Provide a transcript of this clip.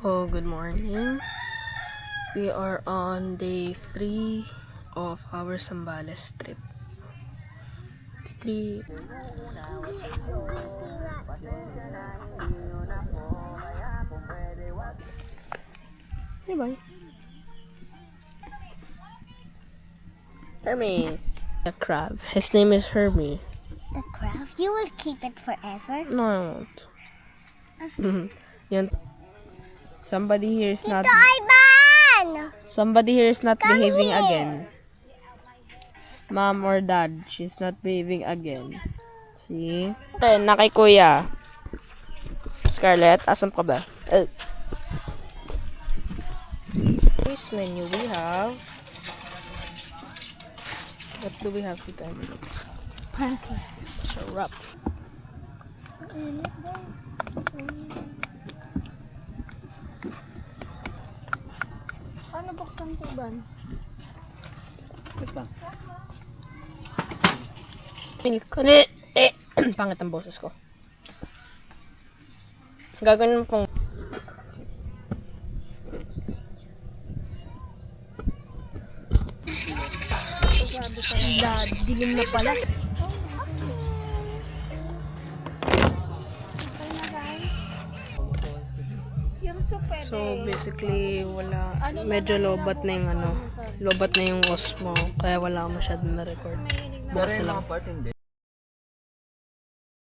Oh, good morning. We are on day 3 of our Zambales trip. 3. Hey, bye. Hermie. The crab. His name is Hermie. The crab? You will keep it forever? No, I won't. Yan. Somebody here is not. Tito Ivan! Somebody here is not Come behaving here. again. Mom or dad, she's not behaving again. See? Na kay kuya. Scarlett, asam ka ba? This menu we have. What do we have today? Pancake. Syrup. Ano buksan ko ba? Ito. Milk. Pangit ang boses ko. Gagawin mo pong Dilim na pala. So basically wala, medyo lobat na yung lobat na yung Osmo, kaya wala masyadong na record. Bukas na lang.